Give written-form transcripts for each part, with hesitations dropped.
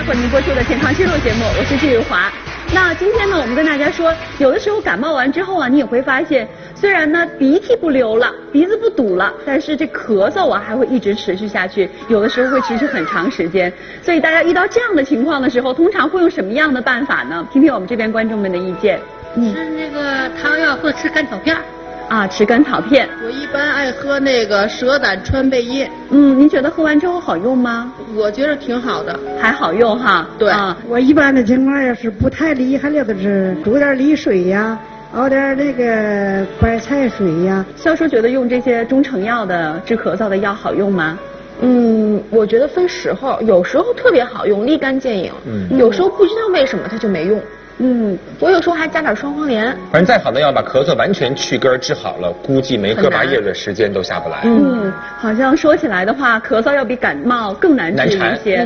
为您播出的健康记录节目，我是季玉华。那今天呢，我们跟大家说，有的时候感冒完之后啊，你也会发现，虽然呢鼻涕不流了，鼻子不堵了，但是这咳嗽啊还会一直持续下去，有的时候会持续很长时间。所以大家遇到这样的情况的时候，通常会用什么样的办法呢？听听我们这边观众们的意见。吃那个汤药或吃甘草片。啊，吃甘草片。我一般爱喝那个蛇胆川贝叶。您觉得喝完之后好用吗？我觉得挺好的，还好用哈。对，我一般的情况要是不太厉害了的是煮点梨水呀，熬点那个白菜水呀。肖叔觉得用这些中成药的治咳嗽的药好用吗？我觉得分时候，有时候特别好用，立竿见影。有时候不知道为什么它就没用。我有时候还加点双黄连。反正再好的药把咳嗽完全去根治好了，估计没个把月的时间都下不来。好像说起来的话，咳嗽要比感冒更难治一些。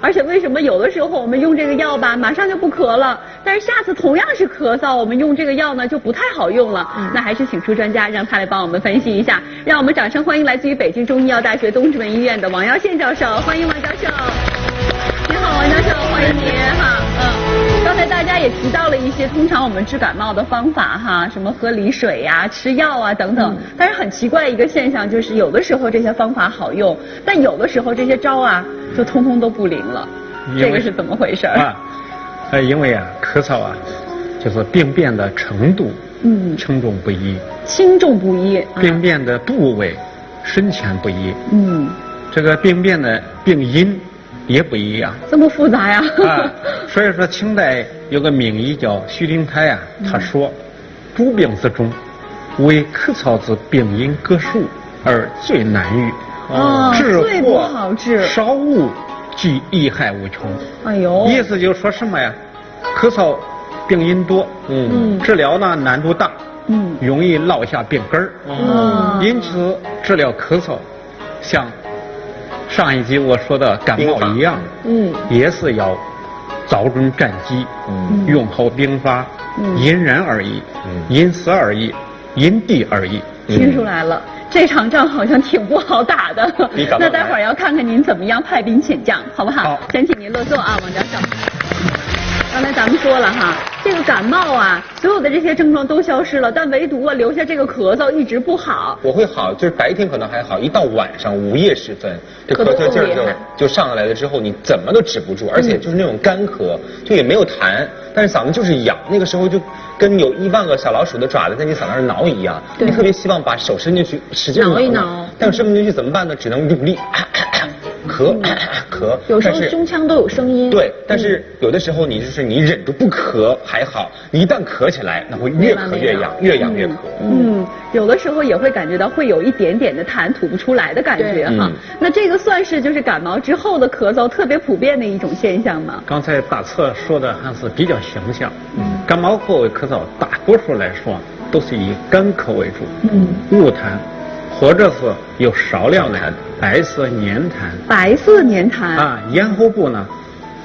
而且为什么有的时候我们用这个药吧，马上就不咳了，但是下次同样是咳嗽，我们用这个药呢就不太好用了。那还是请出专家，让他来帮我们分析一下。让我们掌声欢迎来自于北京中医药大学东直门医院的王耀宪教授，欢迎王教授。你好，王教授，欢迎您哈。刚才大家也提到了一些通常我们治感冒的方法哈，什么喝梨水呀、吃药啊等等。但是很奇怪一个现象就是，有的时候这些方法好用，但有的时候这些招啊就通通都不灵了。这个是怎么回事？因为啊，咳嗽啊，就是病变的程度，轻重不一。轻重不一。病变的部位、深浅不一。这个病变的病因也不一样。这么复杂呀？所以说清代有个名医叫徐灵泰啊，他说，诸病之中，为咳嗽之病因各数而最难愈。最不好治。少误即益害无穷。哎呦，意思就是说什么呀？咳嗽病因多，治疗呢难度大，容易落下病根儿。因此治疗咳嗽，像上一集我说的感冒一样，也是要找准战机，用好兵法，因人而异，因时而异，因地而异。听出来了，这场仗好像挺不好打的。那待会儿要看看您怎么样派兵遣将，好不好？好，先请您落座啊，王教授。刚才咱们说了哈，这个感冒啊，所有的这些症状都消失了，但唯独啊留下这个咳嗽一直不好。我会好，就是白天可能还好，一到晚上午夜时分，这咳嗽劲儿就上来了之后，你怎么都止不住，而且就是那种干咳，就也没有痰，但是嗓子就是痒，那个时候就跟有10000个小老鼠的爪子在你嗓子上挠一样，你特别希望把手伸进去使劲挠一挠，但是伸不进去怎么办呢？只能用力咳，有时候胸腔都有声音。对，但是有的时候你忍住不咳还好，你一旦咳起来，那会越咳越痒，越痒越咳。有的时候也会感觉到会有一点点的痰吐不出来的感觉哈。那这个算是就是感冒之后的咳嗽特别普遍的一种现象吗？刚才大策说的还是比较形象。感冒后咳嗽大多数来说都是以干咳为主，无痰，或者是有少量的白色黏痰。白色黏痰咽喉部呢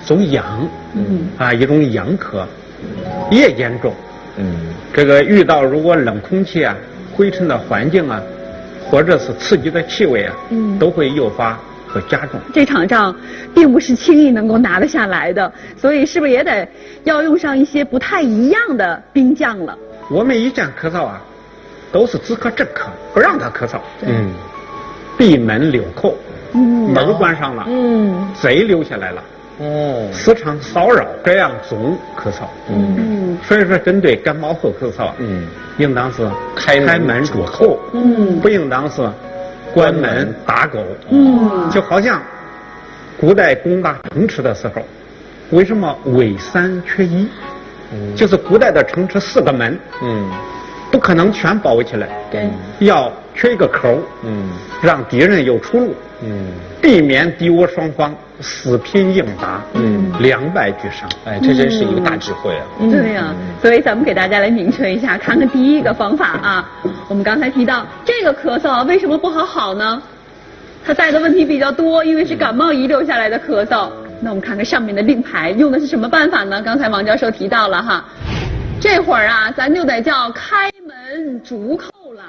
总痒，一种痒咳，也严重。这个遇到如果冷空气啊、灰尘的环境啊，或者是刺激的气味啊，都会诱发和加重。这场仗并不是轻易能够拿得下来的，所以是不是也得要用上一些不太一样的兵将了？我们一见咳嗽啊，都是止咳镇咳，不让他咳嗽。闭门留口，门关上了，贼留下来了。时常骚扰，这样总咳嗽。所以说针对感冒后咳嗽，应当是开门住口，不应当是关门打狗。就好像古代攻打城池的时候，为什么伪3缺1？就是古代的城池4个门，不可能全包围起来，要缺一个口，让敌人有出路，避免敌我双方死拼硬打，两败俱伤。这真是一个大智慧啊！对呀，所以咱们给大家来明确一下，看看第一个方法啊。我们刚才提到这个咳嗽为什么不好呢？它带的问题比较多，因为是感冒遗留下来的咳嗽。那我们看看上面的令牌用的是什么办法呢？刚才王教授提到了哈，这会儿啊，咱就得叫开门逐寇了。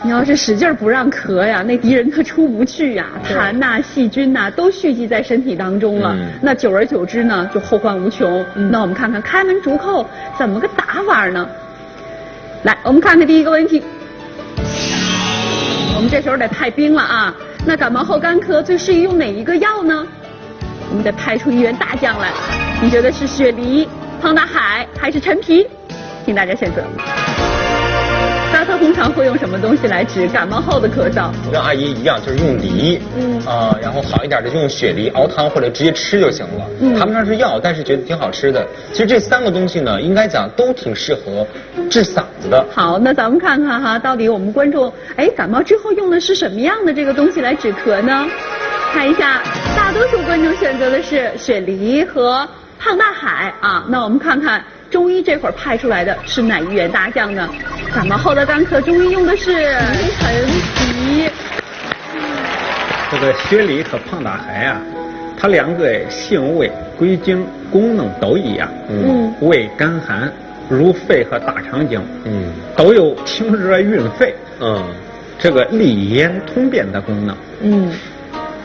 你要是使劲不让咳呀，那敌人他出不去呀，痰呐、细菌呐都蓄积在身体当中了。那久而久之呢，就后患无穷。那我们看看开门逐寇怎么个打法呢？来，我们看看第一个问题。我们这时候得派兵了啊。那感冒后干咳最适宜用哪一个药呢？我们得派出一员大将来。你觉得是雪梨、胖大海还是陈皮？请大家选择。大特通常会用什么东西来治感冒后的咳嗽？我跟阿姨一样，就是用梨，然后好一点的就用雪梨熬汤或者直接吃就行了。谈不上是药，但是觉得挺好吃的。其实这3个东西呢，应该讲都挺适合治嗓子的。好，那咱们看看哈，到底我们观众感冒之后用的是什么样的这个东西来止咳呢？看一下，大多数观众选择的是雪梨和胖大海啊。那我们看看中医这会儿派出来的是哪一员大将呢？感冒后的干咳，中医用的是陈皮。这个雪梨和胖大海啊，它2个性味、归经、功能都一样。味甘寒，入肺和大肠经。都有清热运肺。这个利咽通便的功能。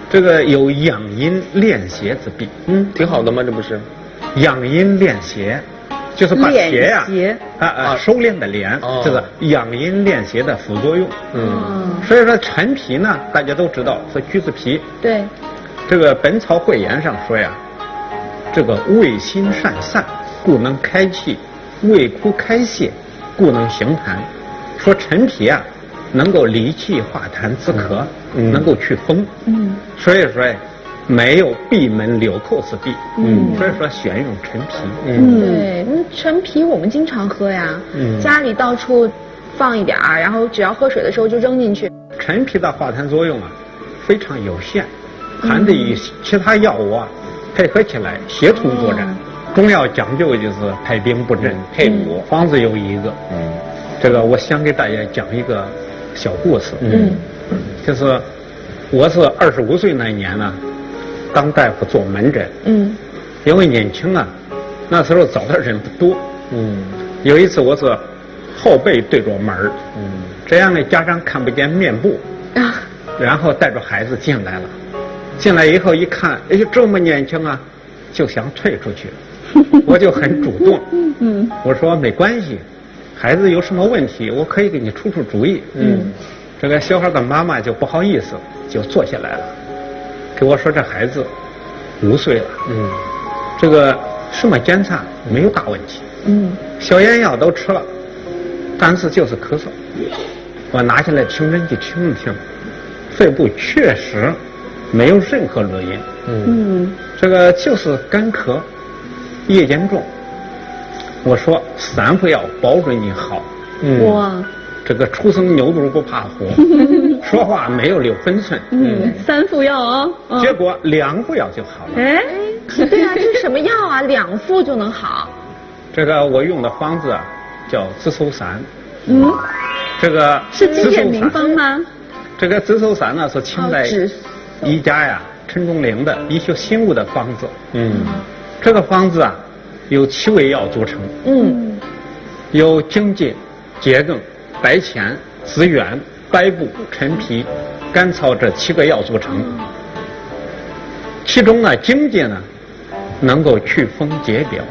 这个有养阴练邪之弊。挺好的吗？这不是？养阴练邪。就是把邪呀，收敛的敛，这个养阴练邪的副作用。所以说陈皮呢，大家都知道是橘子皮。对。这个《本草汇言》上说呀，这个味辛善散，故能开气；味苦开泄，故能行痰。说陈皮啊，能够理气化痰止咳，能够祛风。所以说没有闭门留寇之弊。所以说选用陈皮。对，陈皮我们经常喝呀，家里到处放一点儿，然后只要喝水的时候就扔进去。陈皮的化痰作用啊，非常有限，还得与其他药物啊配合起来协同作战。中药讲究就是排兵布阵，配伍。方子有一个。这个我想给大家讲一个小故事。就是我是25岁那一年呢，当大夫做门诊。因为年轻啊，那时候找的人不多。有一次我是后背对着门儿，这样的家长看不见面部，然后带着孩子进来了。进来以后一看，这么年轻啊，就想退出去。我就很主动。我说没关系，孩子有什么问题，我可以给你出主意。这个小孩的妈妈就不好意思，就坐下来了，给我说这孩子5岁了。这个什么检查没有大问题。消炎药都吃了，但是就是咳嗽。我拿下来听诊器听一听，肺部确实没有任何热音。这个就是干咳，夜间重。我说3副药保准你好。哇，这个初生牛犊不怕虎，说话没有6分寸。3副药啊，结果2副药就好了。对啊，这是什么药啊？2副就能好？这个我用的方子啊，叫紫苏散。这个是经典名方吗？这个紫苏散呢是清代医家呀陈仲陵的医学新物的方子。这个方子啊由7味药组成。由荆芥、桔梗、白钱、紫菀、白布、陈皮、甘草这7个药组成。其中呢，荆芥呢能够祛风解表，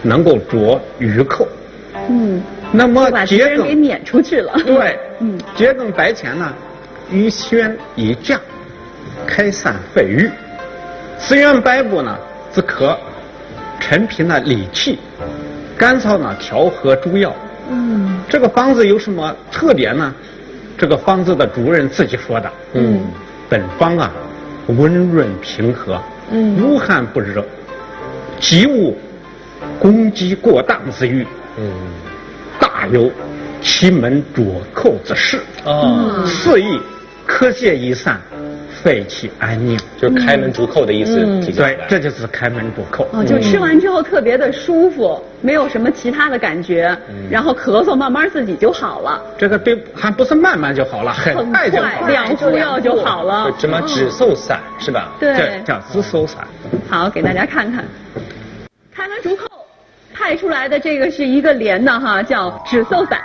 能够浊瘀扣。那么桔梗给撵出去了。对，桔梗、白钱呢，于宣以降，开散肺郁；紫菀、白布呢止咳，陈皮呢理气，甘草呢调和诸药。这个方子有什么特点呢？这个方子的主人自己说的。本方啊温润平和，无寒不热，即无攻击过当之欲。大有奇门浊寇之势。肆意咳血一散，肺气安宁，就是开门逐寇的意思。对，这就是开门逐寇。就吃完之后特别的舒服，没有什么其他的感觉，然后咳嗽慢慢自己就好了。这个对，还不是慢慢就好了，很快就好了，2副药就好了。什么止嗽散是吧？对，叫止嗽散。好，给大家看看，开门逐寇派出来的这个是一个连的哈，叫止嗽散。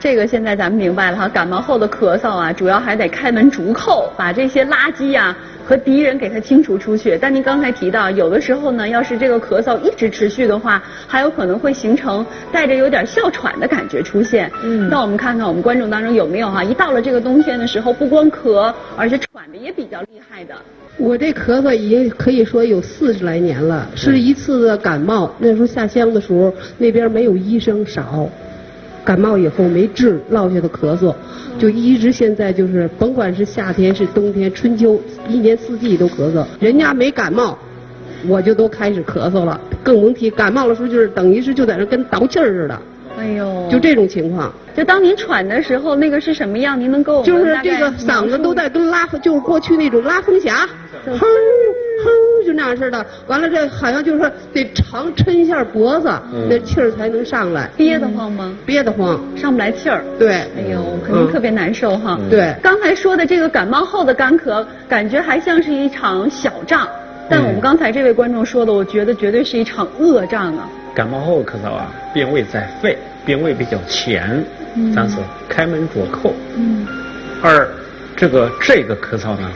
这个现在咱们明白了哈，感冒后的咳嗽啊，主要还得开门逐寇，把这些垃圾呀和敌人给它清除出去。但您刚才提到，有的时候呢，要是这个咳嗽一直持续的话，还有可能会形成带着有点哮喘的感觉出现。那我们看看我们观众当中有没有哈，一到了这个冬天的时候，不光咳，而且喘的也比较厉害的。我这咳嗽已经可以说有40来年了，是一次的感冒。那时候下乡的时候，那边没有医生少。感冒以后没治，落下的咳嗽，就一直现在就是甭管是夏天是冬天春秋，一年四季都咳嗽。人家没感冒，我就都开始咳嗽了，更甭提感冒的时候就是等于是就在那跟倒气儿似的。哎呦，就这种情况。就当您喘的时候，那个是什么样？您能给我们就是这个嗓子都在跟就是过去那种拉风匣，哼哼就那样似的。完了这好像就是说得长抻一下脖子，那气儿才能上来。憋得慌吗？憋得慌，上不来气儿。对，哎呦，肯定特别难受哈。对，刚才说的这个感冒后的干咳，感觉还像是一场小仗，但我们刚才这位观众说的，我觉得绝对是一场恶仗啊。感冒后咳嗽啊，病位在肺，病位比较浅，咱是开门着寇。而这个咳嗽呢，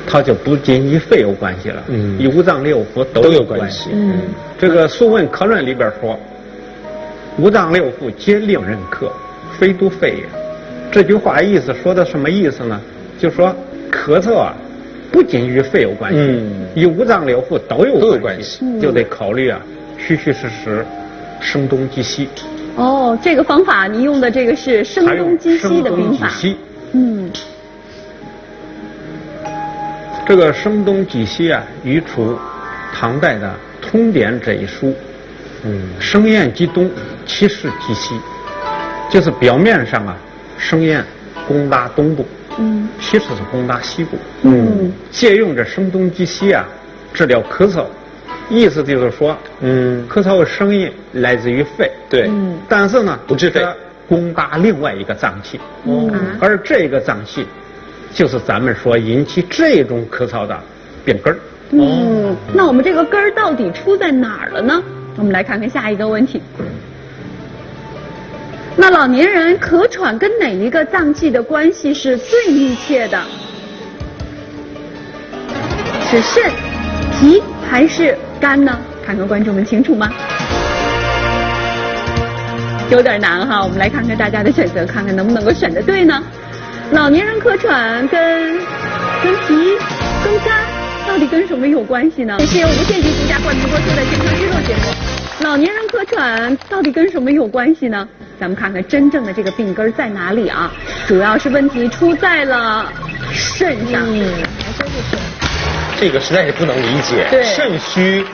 它就不仅与肺有关系了，与五脏六腑都有关系。这个《素问·科论》里边说，五脏六腑皆令人咳，非独肺也。这句话意思说的什么意思呢？就说咳嗽啊，不仅与肺有关系，与五脏六腑都有关系，就得考虑啊，虚实声东击西。哦，这个方法你用的这个是声东击西的兵法。这个声东击西啊，语出唐代的《通典》这一书。声焰击东，其势击西，就是表面上啊，声焰攻打东部，其实是攻打西部。借用这声东击西啊，治疗咳嗽。意思就是说，咳嗽的声音来自于肺，对，但是呢，不治肺，攻打另外一个脏器，而这个脏器，就是咱们说引起这种咳嗽的病根儿。那我们这个根儿到底出在哪儿了呢？我们来看看下一个问题。那老年人咳喘跟哪一个脏器的关系是最密切的？是肾、脾还是肝呢？看看观众们清楚吗？有点难哈，我们来看看大家的选择，看看能不能够选得对呢？老年人咳喘跟脾、跟肝到底跟什么有关系呢？这是由无线局独家冠名播出的健康之路节目。老年人咳喘到底跟什么有关系呢？咱们看看真正的这个病根在哪里啊？主要是问题出在了肾上。还真是肾。这个实在是不能理解，肾虚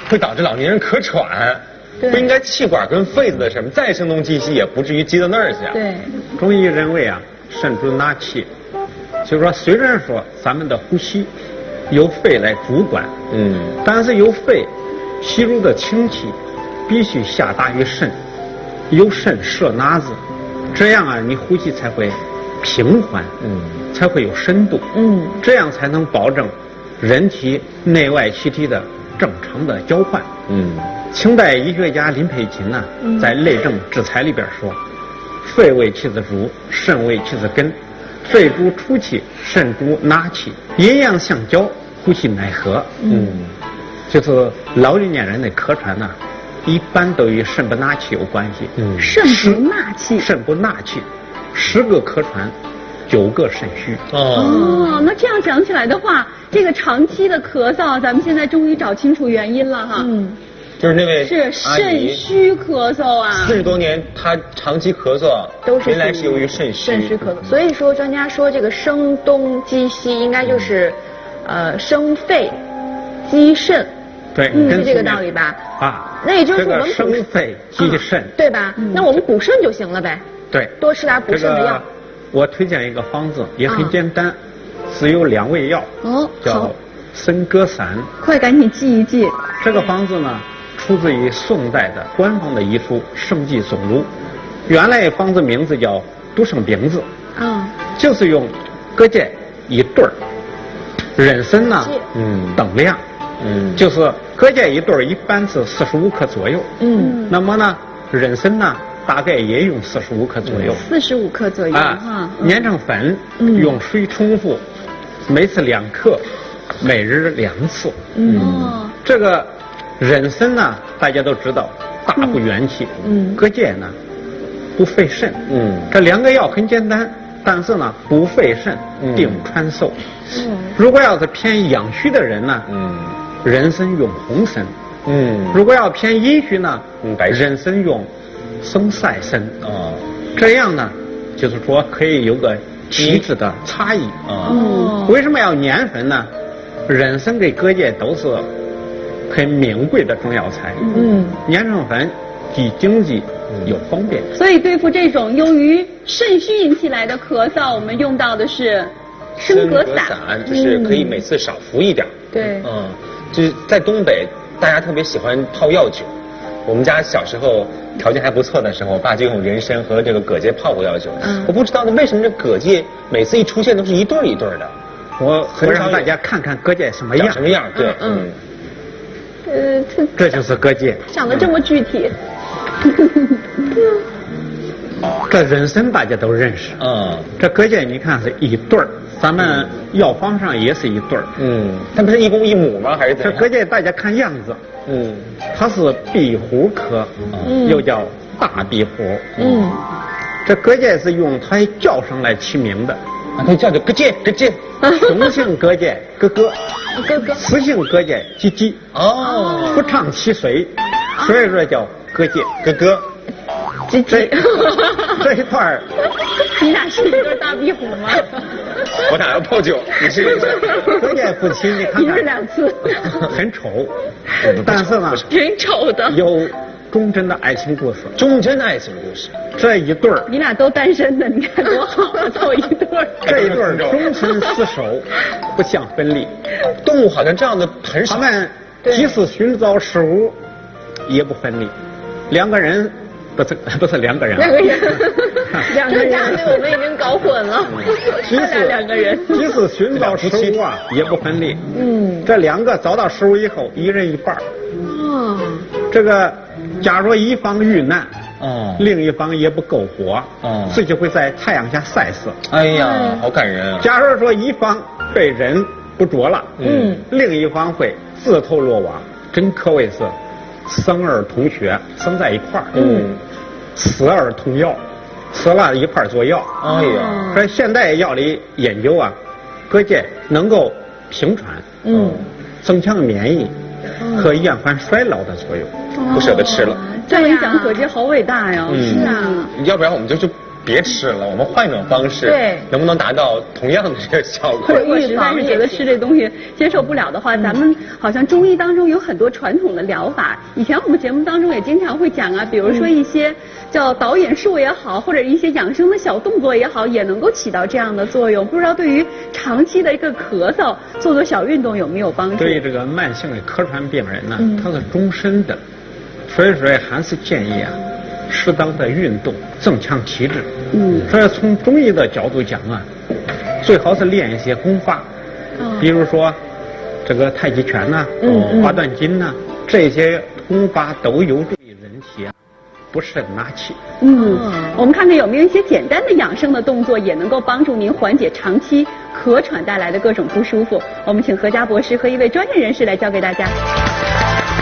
会导致老年人咳喘，不应该气管跟肺子的什么再声东击西也不至于击到那儿去。对，中医认为啊，肾主纳气，就是说虽然说咱们的呼吸由肺来主管，但是由肺吸入的氢气必须下达于肾，由肾摄纳子，这样啊，你呼吸才会平缓，才会有深度，这样才能保证人体内外气体的正常的交换。清代医学家林佩琴呢，在《类证治材》里边说，肺为气子主，肾为气子根，肺主出气，肾主纳气，阴阳相交，呼吸乃和。就是老年人的咳喘呢，一般都与肾不纳气有关系。肾不纳气，肾不纳气，10个咳喘，9个肾虚。那这样讲起来的话，这个长期的咳嗽，咱们现在终于找清楚原因了哈。就是那位是肾虚咳嗽啊，40多年他长期咳嗽，原来是由于肾虚咳嗽。所以说专家说这个声东击西，应该就是生肺击肾。对，是这个道理吧？那也就是我们生肺击肾，对吧？那我们补肾就行了呗。对，多吃点补肾的药。我推荐一个方子，也很简单，只有2味药，叫参膈散。快赶紧记一记。这个方子呢，出自于宋代的官方的医书《圣济总录》，原来方子名字叫独生饼子，就是用葛芥1对儿，人参呢等量，就是葛芥1对儿一般是45克左右，那么呢人参呢大概也用45克左右。45克左右哈。碾成粉，用水冲服，每次2克，每日2次。这个人参呢，大家都知道大补元气，葛芥呢不费肾。这2个药很简单，但是呢不费肾，定传寿。如果要是偏阳虚的人呢，人参用红参。如果要偏阴虚呢，人参用生晒参。这样呢，就是说可以有个体质的差异。为什么要碾粉呢？人参跟葛芥都是很名贵的中药材。碾成粉既经济又方便。所以对付这种由于肾虚引起来的咳嗽，我们用到的是参葛散，就是可以每次少服一点。对。就是在东北，大家特别喜欢泡药酒。我们家小时候条件还不错的时候，我爸就用人参和这个葛芥泡过药酒。我不知道为什么这葛芥每次一出现都是一对一对的。我让大家看看葛芥什么样。什么样？对。这就是葛芥。长得这么具体。这人参大家都认识。这葛芥你看是一对儿，咱们药方上也是一对儿。它不是一公一母吗？还是怎样？这葛芥大家看样子。它是壁虎科，又叫大壁虎。这葛芥是用它叫声来起名的，它叫做葛芥，葛芥。雄性葛芥咯咯，雌性葛芥叽叽。不唱其水，所以说叫葛芥咯咯。这一段儿，你俩是一对大壁虎吗？我俩要泡酒，你试一下。葛芥夫妻，你看看，一日2次，很丑，但是呢，挺丑的，有忠贞的爱情故事。忠贞的爱情故事，这一对儿，你俩都单身的，你看多好啊，凑一对儿。这一对儿终身厮守，不相分离。动物好像这样的很少。他们即使寻找食物，也不分离。2个人。不是2个人，2个人我们已经搞混了。即使寻找食物啊，也不分离。这2个找到食物以后，一人一半。这个假如一方遇难，另一方也不够火，自己会在太阳下晒死。哎呀，好感人啊！假如说一方被人不捉了，另一方会自投罗网，真可谓是生儿同血，生在一块儿。死而同药，死了一块做药。哎呀，在现代药理研究啊，葛芥能够平喘，增强免疫和延缓衰老的作用。不舍得吃了。这么一讲，葛芥好伟大呀！是啊，要不然我们就别吃了，我们换一种方式，对，能不能达到同样的这个效果？如果实在是觉得吃这东西接受不了的话，咱们好像中医当中有很多传统的疗法。以前我们节目当中也经常会讲啊，比如说一些叫导引术也好，或者一些养生的小动作也好，也能够起到这样的作用。不知道对于长期的一个咳嗽，做小运动有没有帮助？对于这个慢性的咳喘病人呢，他是终身的，所以说还是建议啊，适当的运动，增强体质。所以从中医的角度讲啊，最好是练一些功法，比如说这个太极拳呐、八段锦呐，这些功法都有助于人体啊不胜纳气。我们看看有没有一些简单的养生的动作，也能够帮助您缓解长期咳喘带来的各种不舒服。我们请何家博士和一位专业人士来教给大家。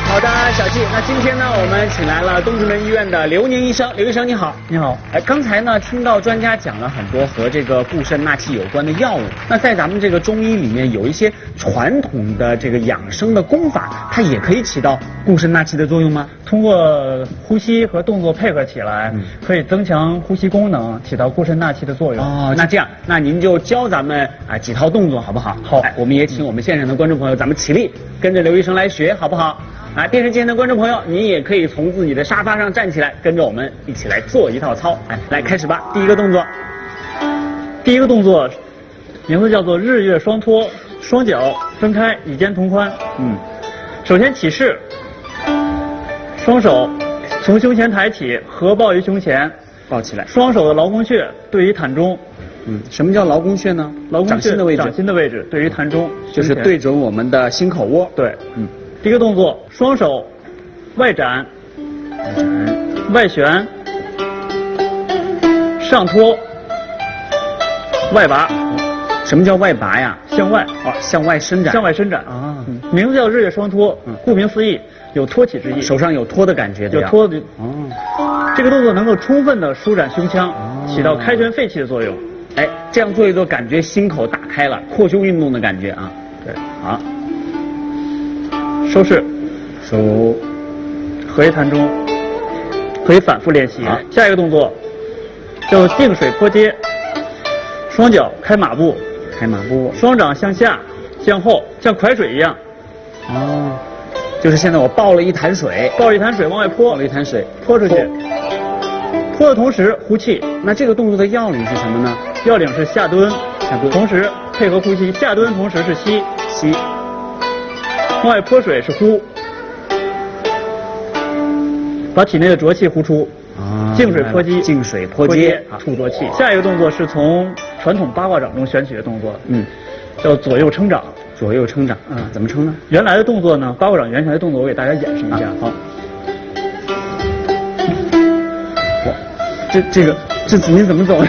好的，小季。那今天呢，我们请来了东直门医院的刘宁医生。刘医生你好。你好。刚才呢听到专家讲了很多和这个固肾纳气有关的药物。那在咱们这个中医里面，有一些传统的这个养生的功法，它也可以起到固肾纳气的作用吗？通过呼吸和动作配合起来，可以增强呼吸功能，起到固肾纳气的作用。哦，那这样，那您就教咱们几套动作好不好？好。我们也请我们现场的观众朋友，咱们起立，跟着刘医生来学，好不好？电视机前的观众朋友，你也可以从自己的沙发上站起来，跟着我们一起来做一套操。来开始吧。第一个动作，名字叫做日月双托，双脚分开，以肩同宽。首先起势，双手从胸前抬起，合抱于胸前，抱起来。双手的劳宫穴对于膻中。什么叫劳宫穴呢？劳宫穴掌心的位置。掌心的位置对于膻中，就是对准我们的心口窝。对。第一个动作，双手外展，外旋，上托，外拔。什么叫外拔呀？向外向外伸展。向外伸展啊，名字叫日月双托，顾名思义，有托起之意。手上有托的感觉，有托的。这个动作能够充分的舒展胸腔，起到开拳肺气的作用。哎，这样做一做，感觉心口打开了，扩胸运动的感觉啊。对，好，收势，手合一弹中，可以反复练习。下一个动作叫净水坡接，双脚开马步。开马步，双掌向下、向后，像蒯水一样。就是现在我抱了一潭水，抱一潭水往外泼，抱了一潭水泼出去。泼的同时呼气。那这个动作的要领是什么呢？要领是下蹲，同时配合呼吸。下蹲同时是吸，往外泼水是呼，把体内的浊气呼出。净水泼击，净水泼接，吐浊气。下一个动作是从传统八卦掌中选取的动作，叫左右撑掌。左右撑掌，怎么撑呢？原来的动作呢，八卦掌原来的动作我给大家演示一下。好，哇，这您怎么走？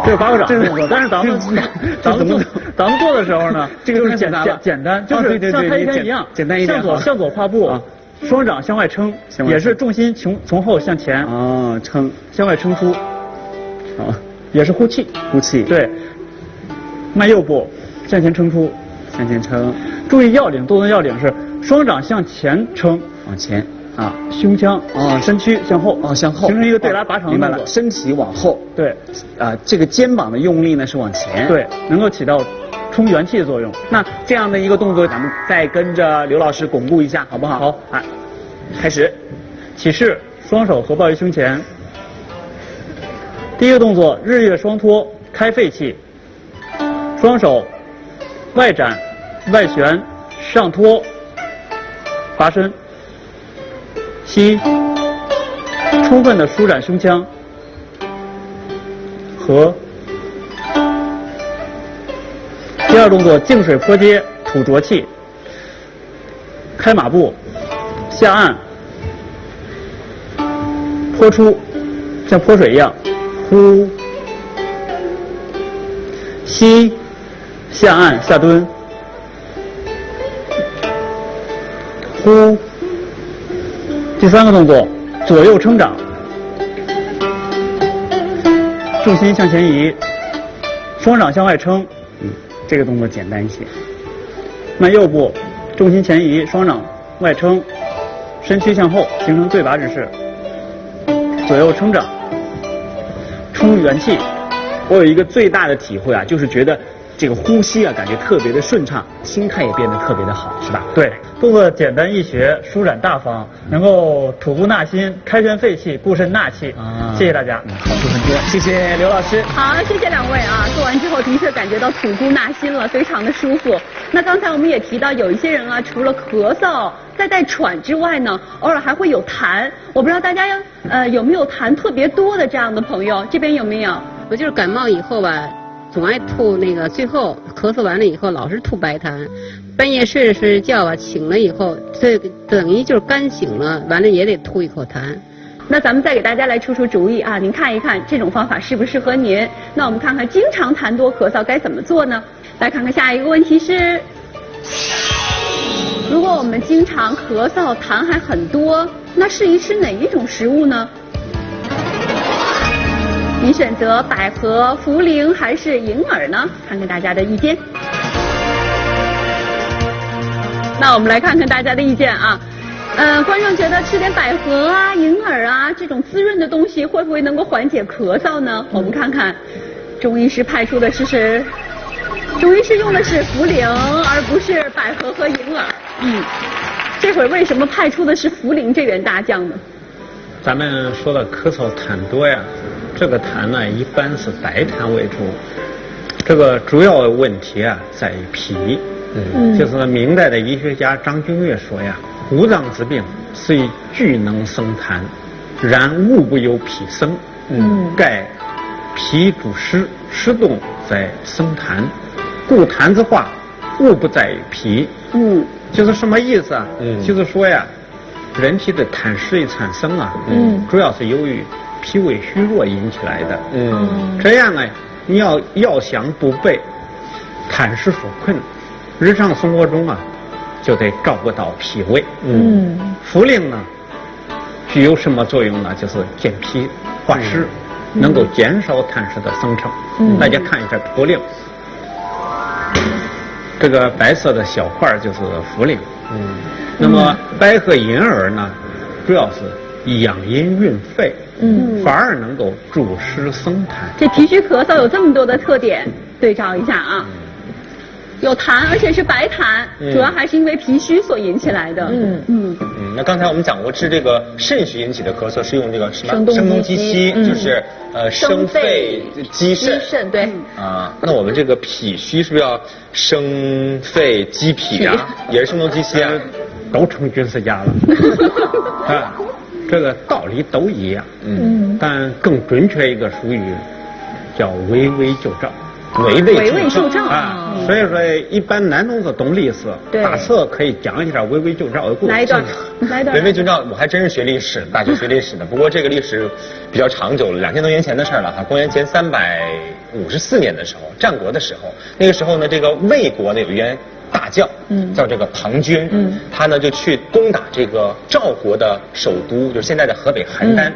这是八卦掌动作，但是咱们做的时候呢，这个就是简单，就是像太极拳一样，简单一点，向左跨步。双掌向外撑，也是重心从后向前。撑，向外撑出。也是呼气。对。迈右步，向前撑出。向前撑。注意要领，动作要领是双掌向前撑，往前胸腔身躯向后向后，形成一个对拉拔长的动作。明白了，身体往后。对。这个肩膀的用力呢是往前。对，能够起到充元气的作用。那这样的一个动作，咱们再跟着刘老师巩固一下，好不好？好，开始，起势，双手合抱于胸前。第一个动作，日月双托，开肺气。双手外展、外旋、上托，拔伸，吸，充分的舒展胸腔。合。第二动作，净水泼接，吐浊气。开马步，下按，泼出，像泼水一样，呼，吸，下按下蹲，呼。第三个动作，左右撑掌，重心向前移，双掌向外撑。这个动作简单一些。迈右步，重心前移，双掌外撑，身躯向后，形成对拔之势。左右撑掌，充元气。我有一个最大的体会啊，就是觉得这个呼吸啊，感觉特别的顺畅，心态也变得特别的好，是吧？对，动作简单易学，舒展大方，能够吐故纳新，开拳肺气，固肾纳气。谢谢大家，好处很多。谢谢刘老师。好，谢谢两位啊！做完之后的确感觉到吐故纳新了，非常的舒服。那刚才我们也提到，有一些人啊，除了咳嗽再带喘之外呢，偶尔还会有痰。我不知道大家有没有痰特别多的这样的朋友，这边有没有？我就是感冒以后吧，总爱吐那个，最后咳嗽完了以后老是吐白痰，半夜睡着觉吧，醒了以后，这等于就是干醒了，完了也得吐一口痰。那咱们再给大家来出主意啊，您看一看这种方法适不适合您？那我们看看经常痰多咳嗽该怎么做呢？来看看下一个问题是，如果我们经常咳嗽痰还很多，那适宜吃哪一种食物呢？你选择百合、茯苓还是银耳呢？看看大家的意见。那我们来看看大家的意见啊。观众觉得吃点百合啊、银耳啊这种滋润的东西，会不会能够缓解咳嗽呢？我们看看，中医师派出的是中医师用的是茯苓，而不是百合和银耳。这会儿为什么派出的是茯苓这员大将呢？咱们说的咳嗽痰多呀，这个痰呢一般是白痰为主，这个主要的问题啊在于脾。就是明代的医学家张君悦说呀，五脏之病虽俱能生痰，然物不由脾生。盖脾主湿，湿动在生痰，故痰之化物不在于脾。就是什么意思啊？就是说呀，人体的痰湿一产生啊，主要是由于脾胃虚弱引起来的。这样呢，你要想不被痰湿所困，日常生活中啊，就得照顾到脾胃。茯苓呢，具有什么作用呢？就是健脾化湿，能够减少痰湿的生成。大家看一下茯苓，这个白色的小块就是茯苓。那么白鹤银耳呢，主要是养阴润肺，反而能够助湿生痰。这脾虚咳嗽有这么多的特点，对照一下啊。有痰，而且是白痰，主要还是因为脾虚所引起来的。那刚才我们讲过，治这个肾虚引起的咳嗽是用这个什么声东击西，就是生肺击肾。对。那我们这个脾虚是不是要生肺击脾啊？也是声东击西啊？都成军事家了。这个道理都一样。但更准确一个术语叫围魏救赵。围魏救赵啊，所以说一般男同志懂历史，大策可以讲一下围魏救赵的故事。来一段。围魏救赵，我还真是学历史，大学学历史的。不过这个历史比较长久了，2000多年前的事了哈。公元前354年的时候，战国的时候，那个时候呢，这个魏国呢有一员大将，叫这个庞涓，他呢就去攻打这个赵国的首都，就是现在的河北邯郸。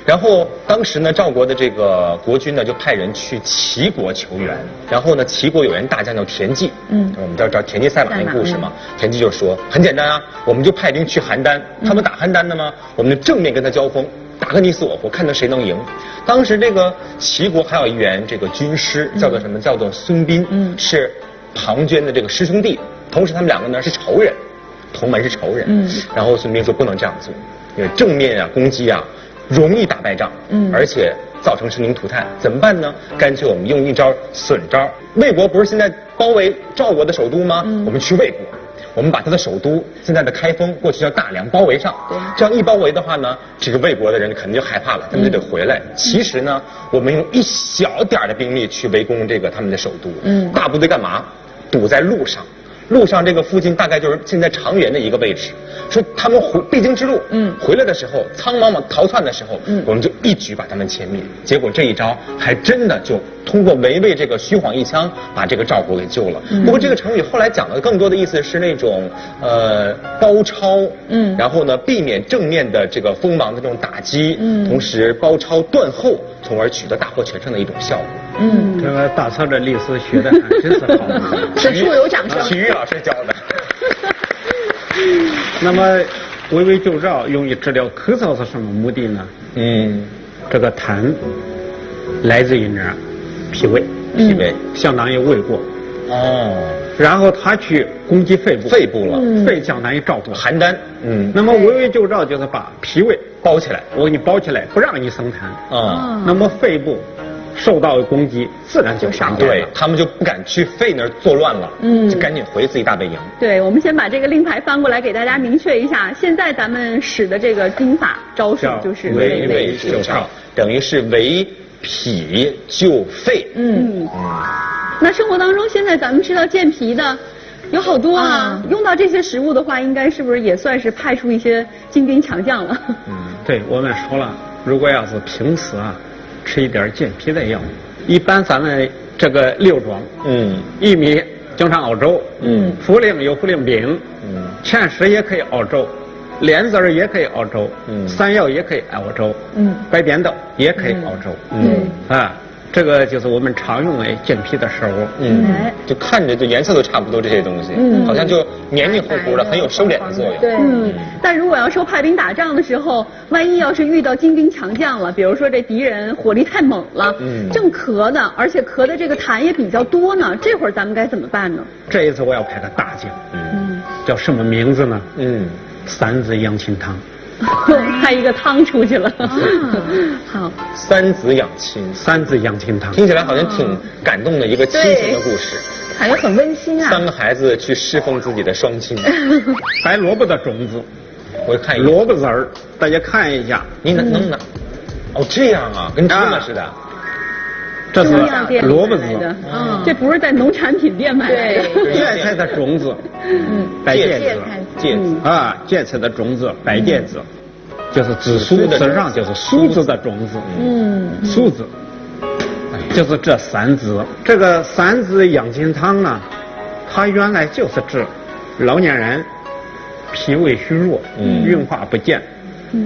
然后当时呢，赵国的这个国君呢就派人去齐国求援。然后呢，齐国有员大将叫田忌，我们知道田忌赛马那个故事嘛。田忌就说很简单啊，我们就派兵去邯郸，他们打邯郸的吗？我们就正面跟他交锋，打个你死我活，看他谁能赢。当时这个齐国还有一员这个军师，叫做什么？叫做孙膑，是庞涓的这个师兄弟，同时他们两个呢是仇人，同门是仇人。然后孙膑说不能这样做，因为正面啊攻击啊容易打败仗，而且造成生灵涂炭，怎么办呢？干脆我们用一招损招。魏国不是现在包围赵国的首都吗？我们去魏国，我们把他的首都现在的开封，过去叫大梁包围上。这样一包围的话呢，这个魏国的人肯定就害怕了，他们就得回来。其实呢，我们用一小点的兵力去围攻这个他们的首都，大部队干嘛？堵在路上。路上这个附近大概就是现在长垣的一个位置，说他们必经之路，回来的时候苍茫茫逃窜的时候，我们就一举把他们歼灭。结果这一招还真的就通过围魏这个虚晃一枪，把这个赵国给救了。不过这个成语后来讲的更多的意思是那种包抄，然后呢避免正面的这个锋芒的这种打击，同时包抄断后，从而取得大获全胜的一种效果。这个大策的历史学的还真是好。此处有掌声。体育老师教的。那么围魏救赵用于治疗咳嗽是什么目的呢？这个痰来自于哪儿？脾胃，相当于胃部。然后他去攻击肺部了，肺相当于赵国邯郸。那么围魏救赵就是把脾胃包起来，我给你包起来，不让你生痰。那么肺部受到攻击，自然就伤害了。对，他们就不敢去肺那儿作乱了，就赶紧回自己大本营。对，我们先把这个令牌翻过来，给大家明确一下，现在咱们使的这个兵法招数就是围魏救赵，等于是围脾救肺。那生活当中现在咱们知道健脾的有好多啊，用到这些食物的话，应该是不是也算是派出一些精兵强将了？对，我们说了，如果要是平时啊吃一点健脾的药，一般咱们这个六种，薏米经常熬粥，茯苓有茯苓饼，芡实也可以熬粥，莲子也可以熬粥，山药也可以熬粥，白扁豆也可以熬粥，这个就是我们常用的健脾的食物。就看着就颜色都差不多，这些东西，好像就黏黏糊糊的，很有收敛的作用。对，但如果要说派兵打仗的时候，万一要是遇到精兵强将了，比如说这敌人火力太猛了，正咳呢，而且咳的这个痰也比较多呢，这会儿咱们该怎么办呢？这一次我要派个大将，叫什么名字呢？三子养亲汤。派一个汤出去了。好，三子养亲汤，听起来好像挺感动的一个亲情的故事，感觉很温馨啊。三个孩子去侍奉自己的双亲。白萝卜的种子，我看一下萝卜籽儿，大家看一下，你能拿？这样啊，跟芝麻似的。这是萝卜籽，这不是在农产品店买的。芥菜的种子，白芥子，芥菜的种子，白芥子，就是紫苏，实际上就是苏子的种子。苏子，就是这3子。这个3子养心汤呢，它原来就是治老年人脾胃虚弱、运化不健，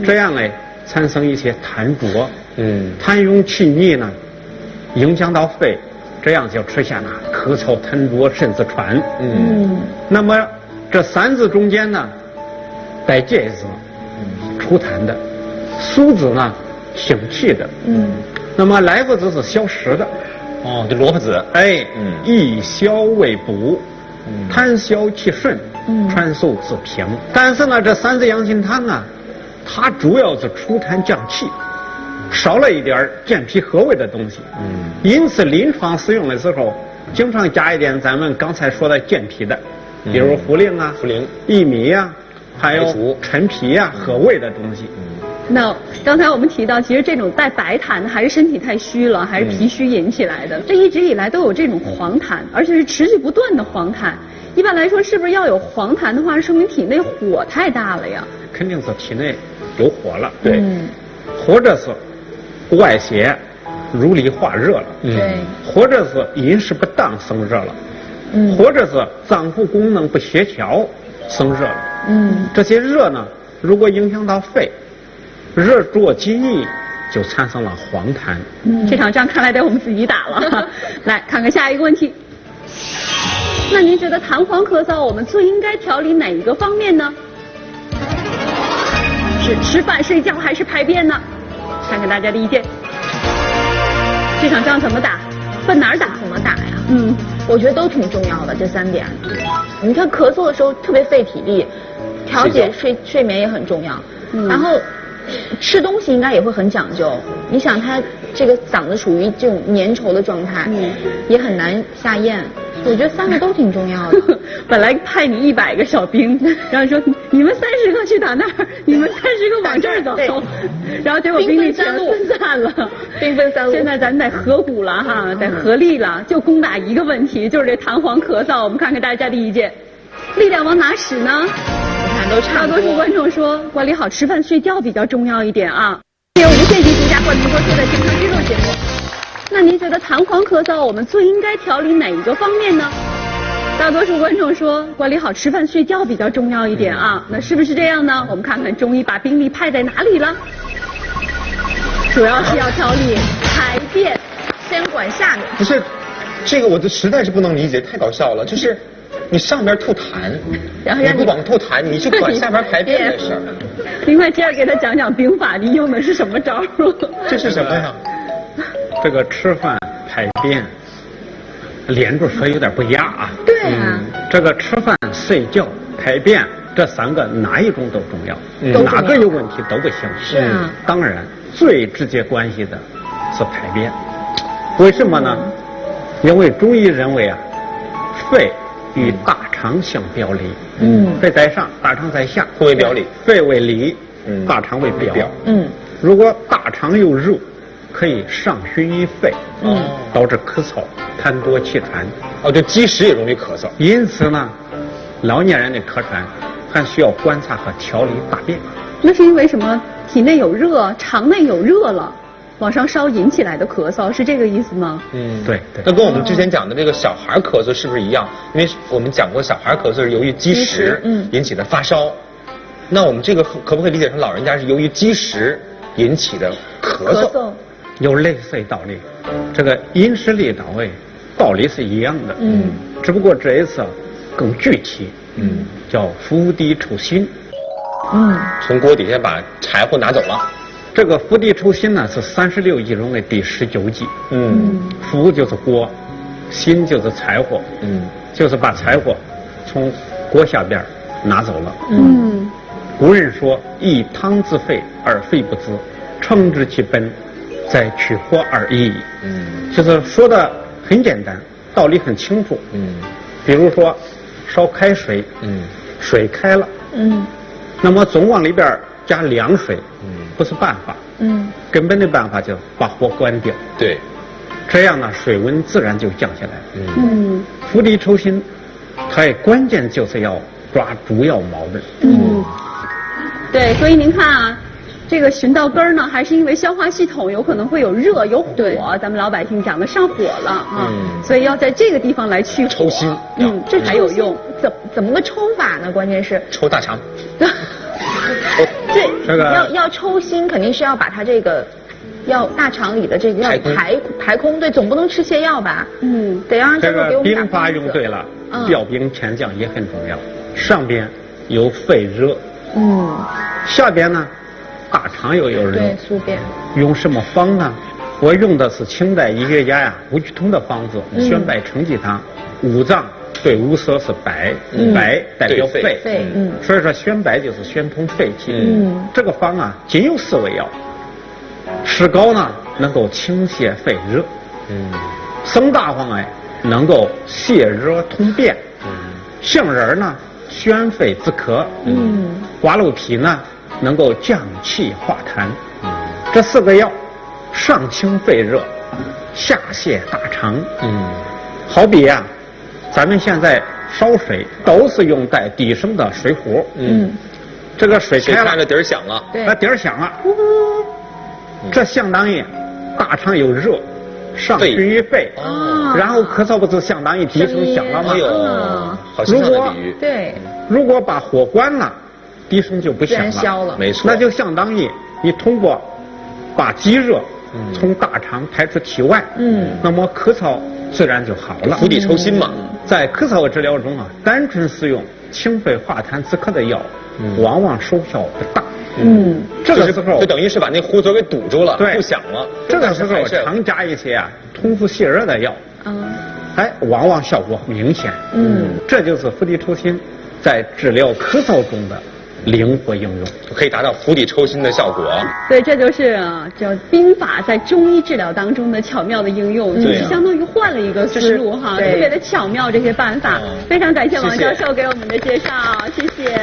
这样呢产生一些痰浊，痰涌气逆呢，影响到肺，这样就出现了咳嗽、痰浊甚至喘。那么这3子中间呢，带介子，除痰的；苏子呢，行气的。那么莱菔子是消食的。哦，这萝卜子。益消胃补，痰消气顺，传授治平。但是呢，这3子养心汤啊，它主要是除痰降气，少了一点健脾和胃的东西。因此临床使用的时候，经常加一点咱们刚才说的健脾的，比如茯苓啊、薏米啊，还有陈皮啊、和胃的东西。那刚才我们提到，其实这种带白痰的，还是身体太虚了，还是脾虚引起来的。这一直以来都有这种黄痰，而且是持续不断的黄痰。一般来说，是不是要有黄痰的话，说明体内火太大了呀？肯定是体内有火了，对，或者是外邪如里化热了，对，或者是饮食不当生热了，或者是脏腑功能不协调生热了，这些热呢，如果影响到肺，热灼积腻，就产生了黄痰。这场仗看来得我们自己打了。来看看下一个问题。那您觉得痰黄咳嗽，我们最应该调理哪一个方面呢？是吃饭、睡觉还是排便呢？看看大家的意见。这场仗怎么打？奔哪儿打？怎么打呀？我觉得都挺重要的，这3点。你看咳嗽的时候特别费体力，调节睡眠也很重要。然后吃东西应该也会很讲究。你想他这个嗓子属于这种粘稠的状态，也很难下咽。我觉得3个都挺重要的。本来派你100个小兵，然后说你们30个去打那儿，你们30个往这儿走，然后结果兵力全分散了，兵分3路。现在咱得合鼓了哈，得合力了，就攻打一个问题，就是这痰黄咳嗽。我们看看大家的意见，力量往哪使呢？你看都差不多。大多数观众说管理好吃饭睡觉比较重要一点啊。由无线级独家冠名播出的健康肌肉节目。那您觉得痰黄咳嗽我们最应该调理哪一个方面呢？大多数观众说管理好吃饭睡觉比较重要一点啊，那是不是这样呢？我们看看中医把兵力派在哪里了。主要是要调理排便，先管下面。不是，这个我就实在是不能理解，太搞笑了。就是你上边吐痰，然后你不光吐痰，你去管下边排便的事儿。另外，接着给他讲讲兵法，你用的是什么招？这是什么呀？这个吃饭排便连着说有点不压啊。对啊。这个吃饭、睡觉、排便这3个哪一种都重要，哪个有问题都不行。是啊。当然，最直接关系的是排便。为什么呢？因为中医认为啊，肺与大肠相表里。肺在上，大肠在下，互为表里。肺为里，大肠为表。如果大肠又热，可以上熏于肺，导致咳嗽、痰多气喘。这积食也容易咳嗽。因此呢，老年人的咳喘还需要观察和调理大便。那是因为什么？体内有热，肠内有热了，往上烧引起来的咳嗽，是这个意思吗？对。那跟我们之前讲的这个小孩咳嗽是不是一样？因为我们讲过，小孩咳嗽是由于积食引起的发烧。那我们这个可不可以理解成老人家是由于积食引起的咳嗽？有类似道理，这个因势利导道理是一样的，只不过这一次更具体，叫釜底抽薪，从锅底下把柴火拿走了。这个釜底抽薪呢是36计中的第19计，釜就是锅，薪就是柴火，就是把柴火从锅下边拿走了。古人说一汤之沸而沸不知，诚知其本，在取火而已。就是说的很简单，道理很清楚。比如说烧开水，水开了，那么总往里边加凉水，不是办法。根本的办法就把火关掉。对，这样呢，水温自然就降下来。釜底抽薪，它关键就是要抓主要矛盾。对，所以您看啊，这个寻到根儿呢，还是因为消化系统有可能会有热有火，咱们老百姓讲的上火了啊，所以要在这个地方来去火，抽心，这才有用。怎么个抽法呢？关键是抽大肠。这要抽心，肯定是要把它这个。要大肠里的这个要排空，对，总不能吃泻药吧？得让这个兵法用对了，调兵遣将也很重要。上边有肺热，下边呢大肠又有热，对，宿便。用什么方呢？我用的是清代医学家吴鞠通的方子，宣白承气汤。五脏对五色是白，白代表肺，所以说宣白就是宣通肺气。这个方啊，仅有4味药。石膏呢，能够清泻肺热；生大黄能够泻热通便；杏仁呢，宣肺止咳；瓜蒌皮呢，能够降气化痰。这4个药，上清肺热，下泻大肠。好比呀，咱们现在烧水都是用带低声的水壶。这个水开了，底儿响了，底儿响了。这相当于大肠有热，上熏于肺，然后咳嗽不是相当于低声响了吗？好形象的比喻。对，如果把火关了，低声就不响了，没错。那就相当于你通过把积热从大肠排出体外，那么咳嗽自然就好了。釜底抽薪嘛。在咳嗽治疗中啊，单纯使用清肺化痰止咳的药，往往收效不大。这个时候就等于是把那壶嘴给堵住了，不响了。这个时候常加一些通腹泻热的药，往往效果明显。这就是釜底抽薪在治疗咳嗽中的灵活应用，可以达到釜底抽薪的效果。对，这就是叫兵法在中医治疗当中的巧妙的应用，就是相当于换了一个思路哈，特别的巧妙这些办法。非常感谢王教授给我们的介绍，谢谢。